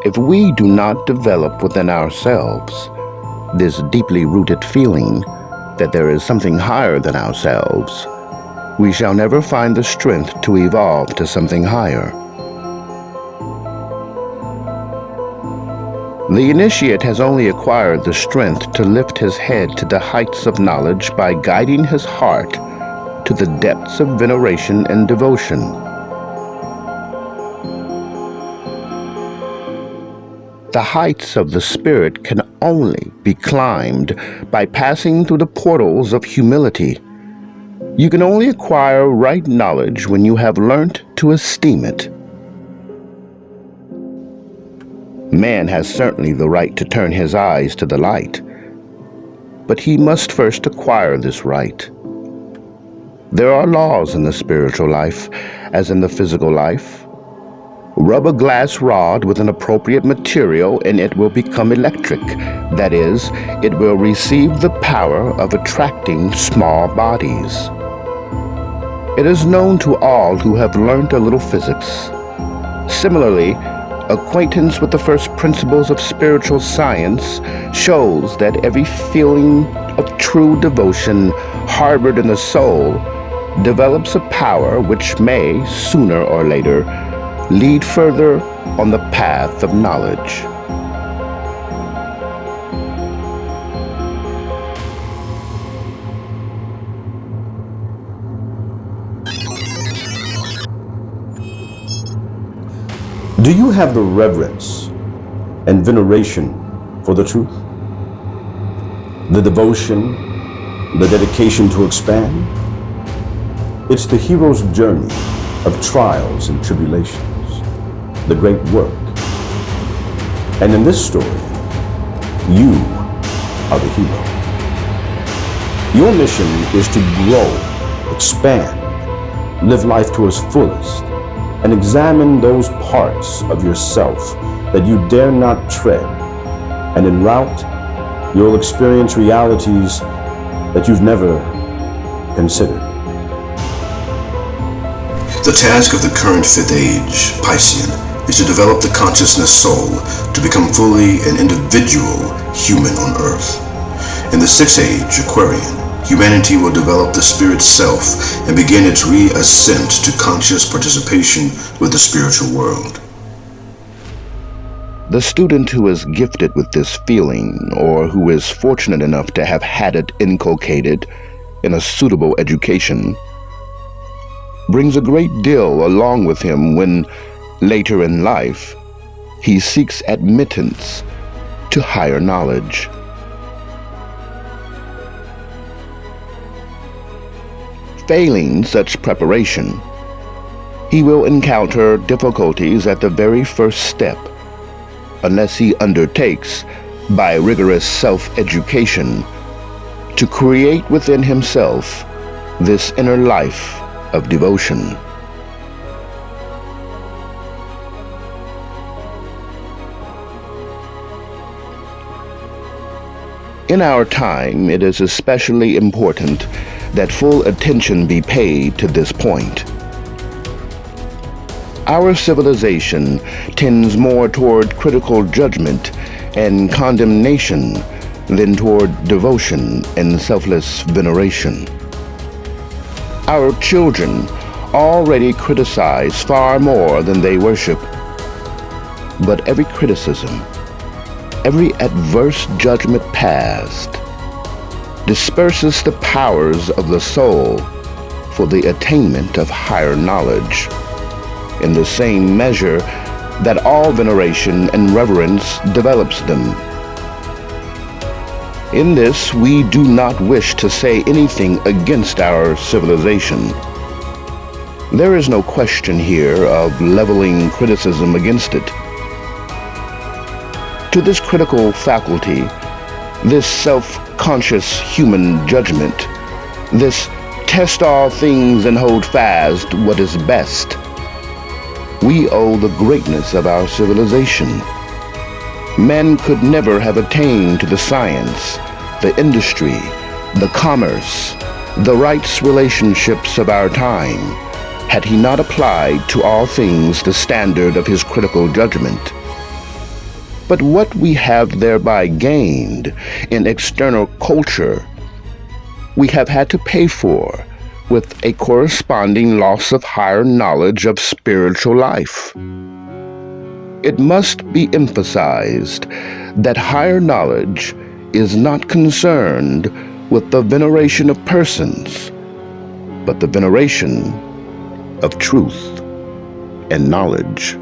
If we do not develop within ourselves this deeply rooted feeling that there is something higher than ourselves, we shall never find the strength to evolve to something higher. The initiate has only acquired the strength to lift his head to the heights of knowledge by guiding his heart to the depths of veneration and devotion. The heights of the spirit can only be climbed by passing through the portals of humility. You can only acquire right knowledge when you have learnt to esteem it. Man has certainly the right to turn his eyes to the light, but he must first acquire this right. There are laws in the spiritual life, as in the physical life. Rub a glass rod with an appropriate material and it will become electric. That is, it will receive the power of attracting small bodies. It is known to all who have learned a little physics. Similarly, acquaintance with the first principles of spiritual science shows that every feeling of true devotion harbored in the soul develops a power which may, sooner or later, lead further on the path of knowledge. Do you have the reverence and veneration for the truth? The devotion, the dedication to expand? It's the hero's journey of trials and tribulations, the great work. And in this story, you are the hero. Your mission is to grow, expand, live life to its fullest, and examine those parts of yourself that you dare not tread. And en route, you'll experience realities that you've never considered. The task of the current fifth age, Piscean, is to develop the consciousness soul to become fully an individual human on Earth. In the sixth age, Aquarian, humanity will develop the spirit self and begin its reascent to conscious participation with the spiritual world. The student who is gifted with this feeling, or who is fortunate enough to have had it inculcated in a suitable education, brings a great deal along with him when, later in life, he seeks admittance to higher knowledge. Failing such preparation, he will encounter difficulties at the very first step, unless he undertakes, by rigorous self-education, to create within himself this inner life of devotion. In our time, it is especially important that full attention be paid to this point. Our civilization tends more toward critical judgment and condemnation than toward devotion and selfless veneration. Our children already criticize far more than they worship, but every criticism, every adverse judgment passed, disperses the powers of the soul for the attainment of higher knowledge, in the same measure that all veneration and reverence develops them. In this, we do not wish to say anything against our civilization. There is no question here of leveling criticism against it. To this critical faculty, this self-conscious human judgment, this test all things and hold fast what is best, we owe the greatness of our civilization. Men could never have attained to the science, the industry, the commerce, the rights relationships of our time, had he not applied to all things the standard of his critical judgment. But what we have thereby gained in external culture, we have had to pay for with a corresponding loss of higher knowledge of spiritual life. It must be emphasized that higher knowledge is not concerned with the veneration of persons, but the veneration of truth and knowledge.